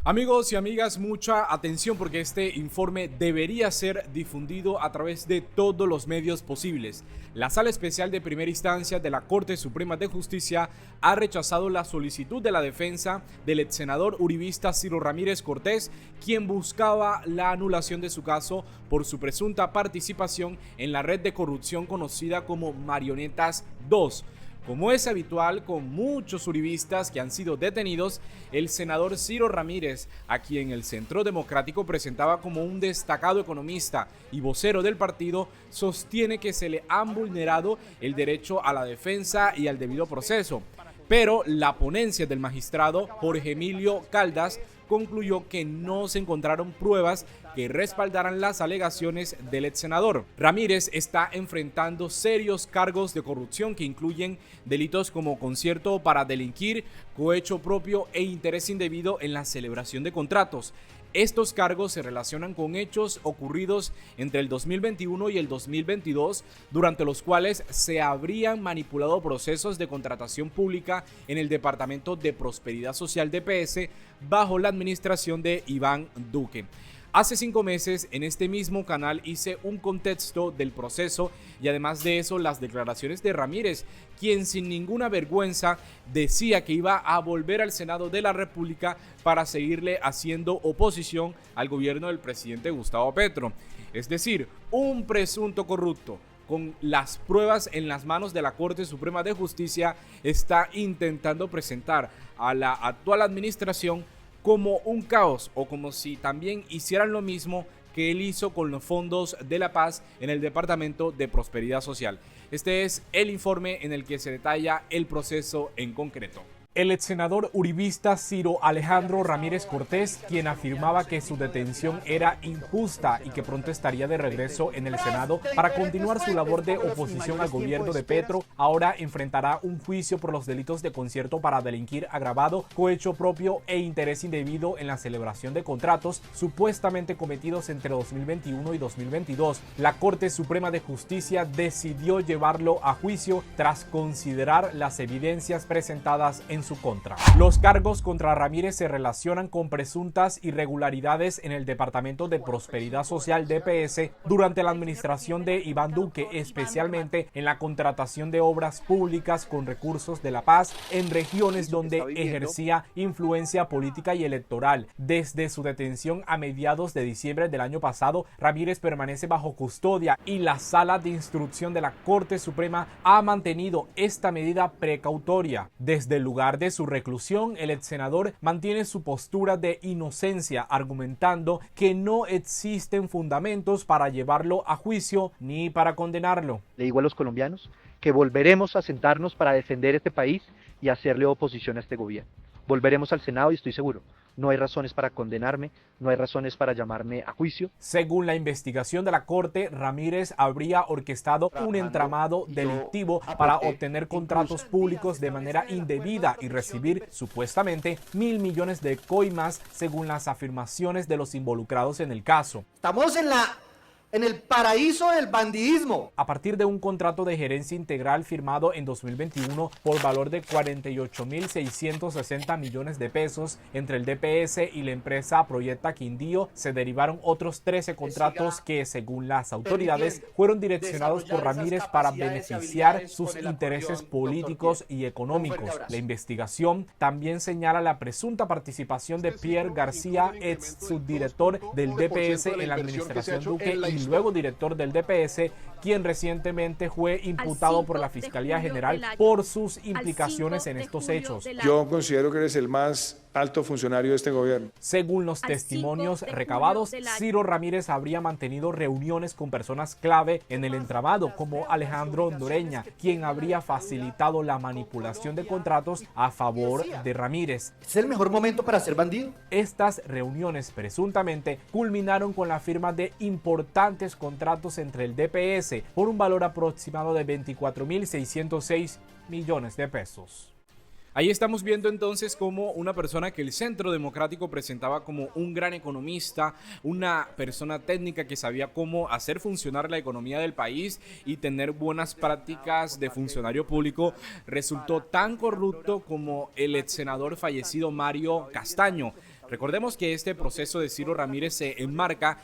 Amigos y amigas, mucha atención porque este informe debería ser difundido a través de todos los medios posibles. La Sala Especial de Primera Instancia de la Corte Suprema de Justicia ha rechazado la solicitud de la defensa del ex senador uribista Ciro Ramírez Cortés, quien buscaba la anulación de su caso por su presunta participación en la red de corrupción conocida como Marionetas 2. Como es habitual con muchos uribistas que han sido detenidos, el senador Ciro Ramírez, a quien el Centro Democrático presentaba como un destacado economista y vocero del partido, sostiene que se le han vulnerado el derecho a la defensa y al debido proceso. Pero la ponencia del magistrado Jorge Emilio Caldas concluyó que no se encontraron pruebas que respaldaran las alegaciones del ex senador. Ramírez está enfrentando serios cargos de corrupción que incluyen delitos como concierto para delinquir, cohecho propio e interés indebido en la celebración de contratos. Estos cargos se relacionan con hechos ocurridos entre el 2021 y el 2022, durante los cuales se habrían manipulado procesos de contratación pública en el Departamento de Prosperidad Social DPS bajo la administración de Iván Duque. Hace 5 meses en este mismo canal hice un contexto del proceso y además de eso las declaraciones de Ramírez, quien sin ninguna vergüenza decía que iba a volver al Senado de la República para seguirle haciendo oposición al gobierno del presidente Gustavo Petro. Es decir, un presunto corrupto con las pruebas en las manos de la Corte Suprema de Justicia está intentando presentar a la actual administración como un caos o como si también hicieran lo mismo que él hizo con los fondos de la paz en el Departamento de Prosperidad Social. Este es el informe en el que se detalla el proceso en concreto. El ex senador uribista Ciro Alejandro Ramírez Cortés, quien afirmaba que su detención era injusta y que pronto estaría de regreso en el Senado para continuar su labor de oposición al gobierno de Petro, ahora enfrentará un juicio por los delitos de concierto para delinquir agravado, cohecho propio e interés indebido en la celebración de contratos supuestamente cometidos entre 2021 y 2022. La Corte Suprema de Justicia decidió llevarlo a juicio tras considerar las evidencias presentadas en su contra. Los cargos contra Ramírez se relacionan con presuntas irregularidades en el Departamento de Prosperidad Social DPS durante la administración de Iván Duque, especialmente en la contratación de obras públicas con recursos de la paz en regiones donde ejercía influencia política y electoral. Desde su detención a mediados de diciembre del año pasado, Ramírez permanece bajo custodia y la Sala de Instrucción de la Corte Suprema ha mantenido esta medida precautoria. Desde el lugar de su reclusión, el ex senador mantiene su postura de inocencia, argumentando que no existen fundamentos para llevarlo a juicio ni para condenarlo. Le digo a los colombianos que volveremos a sentarnos para defender este país y hacerle oposición a este gobierno. Volveremos al Senado y estoy seguro, no hay razones para condenarme, no hay razones para llamarme a juicio. Según la investigación de la Corte, Ramírez habría orquestado un entramado delictivo para obtener contratos públicos de manera indebida y recibir supuestamente 1.000 millones de coimas, según las afirmaciones de los involucrados en el caso. Estamos en el paraíso del bandidismo. A partir de un contrato de gerencia integral firmado en 2021 por valor de 48.660 millones de pesos entre el DPS y la empresa Proyecta Quindío, se derivaron otros 13 contratos que, según las autoridades, fueron direccionados por Ramírez para beneficiar sus intereses políticos y económicos. La investigación también señala la presunta participación de Pierre García, ex subdirector del DPS en la administración Duque y luego director del DPS, quien recientemente fue imputado por la Fiscalía General por sus implicaciones en estos hechos. Yo considero que eres el más alto funcionario de este gobierno. Según los testimonios recabados, Ciro Ramírez habría mantenido reuniones con personas clave en el entramado, como Alejandro Noreña, quien habría facilitado la manipulación de contratos a favor de Ramírez. ¿Es el mejor momento para ser bandido? Estas reuniones presuntamente culminaron con la firma de importantes contratos entre el DPS por un valor aproximado de 24.606 millones de pesos. Ahí estamos viendo entonces cómo una persona que el Centro Democrático presentaba como un gran economista, una persona técnica que sabía cómo hacer funcionar la economía del país y tener buenas prácticas de funcionario público, resultó tan corrupto como el ex senador fallecido Mario Castaño. Recordemos que este proceso de Ciro Ramírez se enmarca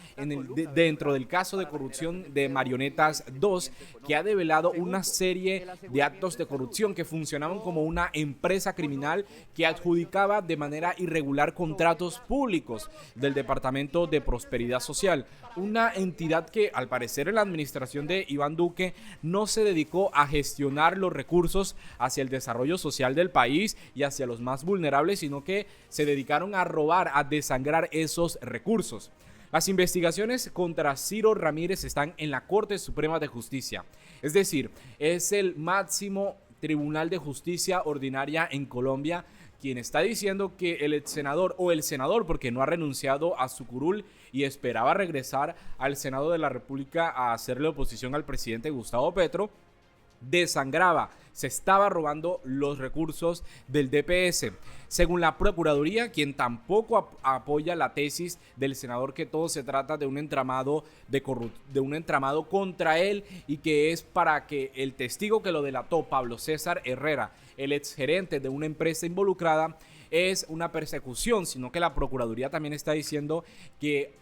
dentro del caso de corrupción de Marionetas 2, que ha develado una serie de actos de corrupción que funcionaban como una empresa criminal que adjudicaba de manera irregular contratos públicos del Departamento de Prosperidad Social, una entidad que al parecer en la administración de Iván Duque no se dedicó a gestionar los recursos hacia el desarrollo social del país y hacia los más vulnerables, sino que se dedicaron a robar, a desangrar esos recursos. Las investigaciones contra Ciro Ramírez están en la Corte Suprema de Justicia, es decir, es el máximo Tribunal de Justicia Ordinaria en Colombia, quien está diciendo que el exsenador o el senador, porque no ha renunciado a su curul y esperaba regresar al Senado de la República a hacerle oposición al presidente Gustavo Petro, desangraba, se estaba robando los recursos del DPS. Según la Procuraduría, quien tampoco apoya la tesis del senador que todo se trata de un entramado contra él y que es para que el testigo que lo delató, Pablo César Herrera, el exgerente de una empresa involucrada, es una persecución, sino que la Procuraduría también está diciendo que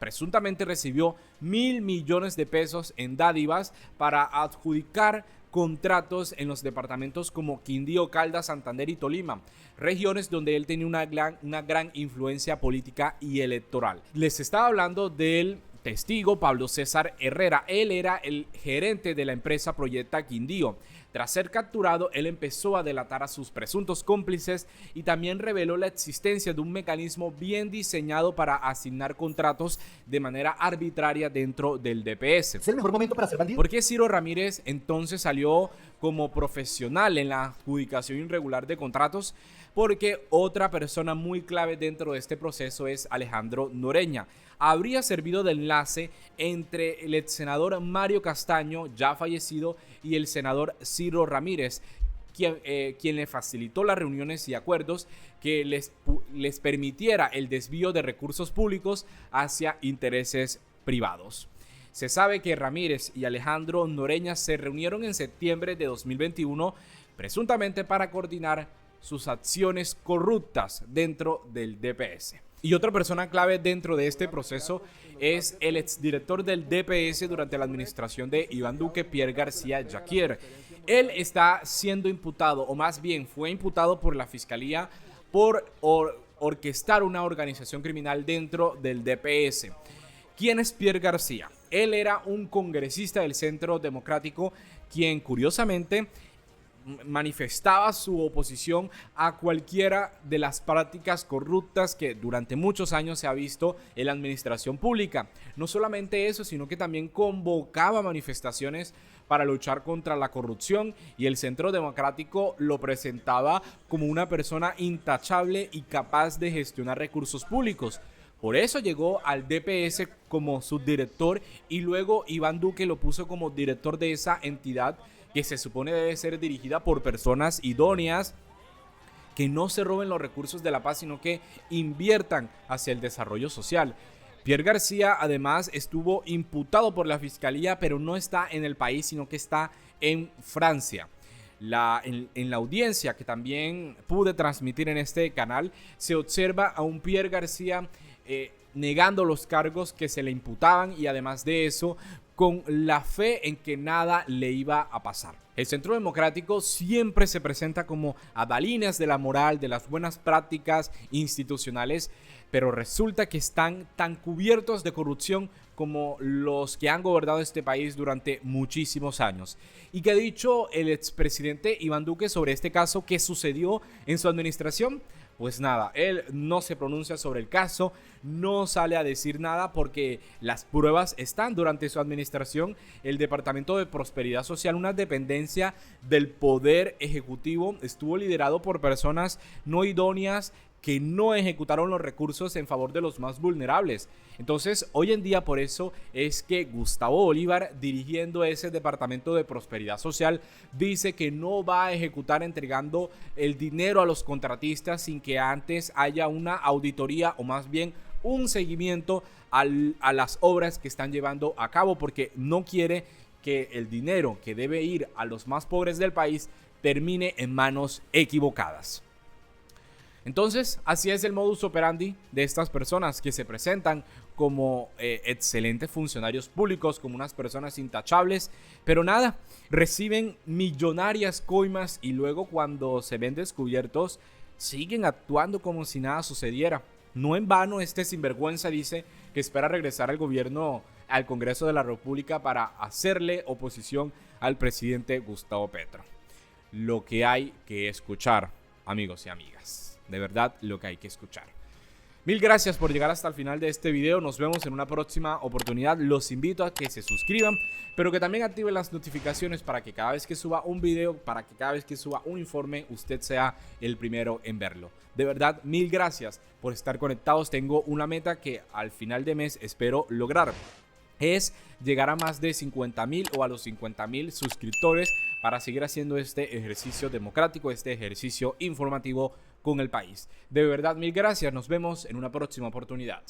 presuntamente recibió 1.000 millones de pesos en dádivas para adjudicar contratos en los departamentos como Quindío, Caldas, Santander y Tolima, regiones donde él tenía una gran influencia política y electoral. Les estaba hablando del testigo Pablo César Herrera. Él era el gerente de la empresa Proyecta Quindío. Tras ser capturado, él empezó a delatar a sus presuntos cómplices y también reveló la existencia de un mecanismo bien diseñado para asignar contratos de manera arbitraria dentro del DPS. ¿Es el mejor momento para ser bandido? ¿Por qué Ciro Ramírez entonces salió como profesional en la adjudicación irregular de contratos? Porque otra persona muy clave dentro de este proceso es Alejandro Noreña. Habría servido de enlace entre el ex senador Mario Castaño, ya fallecido, y el senador Ciro Ramírez, quien le facilitó las reuniones y acuerdos que les permitiera el desvío de recursos públicos hacia intereses privados. Se sabe que Ramírez y Alejandro Noreña se reunieron en septiembre de 2021, presuntamente para coordinar sus acciones corruptas dentro del DPS. Y otra persona clave dentro de este proceso es el exdirector del DPS durante la administración de Iván Duque, Pierre García Jacquier. Él está siendo imputado, o más bien fue imputado por la Fiscalía por orquestar una organización criminal dentro del DPS. ¿Quién es Pierre García? Él era un congresista del Centro Democrático, quien curiosamente manifestaba su oposición a cualquiera de las prácticas corruptas que durante muchos años se ha visto en la administración pública. No solamente eso, sino que también convocaba manifestaciones para luchar contra la corrupción, y el Centro Democrático lo presentaba como una persona intachable y capaz de gestionar recursos públicos. Por eso llegó al DPS como subdirector y luego Iván Duque lo puso como director de esa entidad que se supone debe ser dirigida por personas idóneas que no se roben los recursos de la paz, sino que inviertan hacia el desarrollo social. Pierre García además estuvo imputado por la Fiscalía, pero no está en el país, sino que está en Francia. En la audiencia que también pude transmitir en este canal, se observa a un Pierre García negando los cargos que se le imputaban y además de eso, con la fe en que nada le iba a pasar. El Centro Democrático siempre se presenta como adalinas de la moral, de las buenas prácticas institucionales, pero resulta que están tan cubiertos de corrupción como los que han gobernado este país durante muchísimos años. ¿Y qué ha dicho el expresidente Iván Duque sobre este caso que sucedió en su administración? Pues nada, él no se pronuncia sobre el caso, no sale a decir nada porque las pruebas están. Durante su administración, el Departamento de Prosperidad Social, una dependencia del Poder Ejecutivo, estuvo liderado por personas no idóneas que no ejecutaron los recursos en favor de los más vulnerables. Entonces, hoy en día por eso es que Gustavo Bolívar, dirigiendo ese Departamento de Prosperidad Social, dice que no va a ejecutar entregando el dinero a los contratistas sin que antes haya una auditoría o más bien un seguimiento a las obras que están llevando a cabo, porque no quiere que el dinero que debe ir a los más pobres del país termine en manos equivocadas. Entonces, así es el modus operandi de estas personas que se presentan como excelentes funcionarios públicos, como unas personas intachables, pero nada, reciben millonarias coimas y luego cuando se ven descubiertos, siguen actuando como si nada sucediera. No en vano este sinvergüenza dice que espera regresar al gobierno, al Congreso de la República para hacerle oposición al presidente Gustavo Petro. Lo que hay que escuchar, amigos y amigas. De verdad, lo que hay que escuchar. Mil gracias por llegar hasta el final de este video. Nos vemos en una próxima oportunidad. Los invito a que se suscriban, pero que también activen las notificaciones para que cada vez que suba un video, para que cada vez que suba un informe, usted sea el primero en verlo. De verdad, mil gracias por estar conectados. Tengo una meta que al final de mes espero lograr. Es llegar a más de 50,000 o a los 50,000 suscriptores para seguir haciendo este ejercicio democrático, este ejercicio informativo con el país. De verdad, mil gracias. Nos vemos en una próxima oportunidad.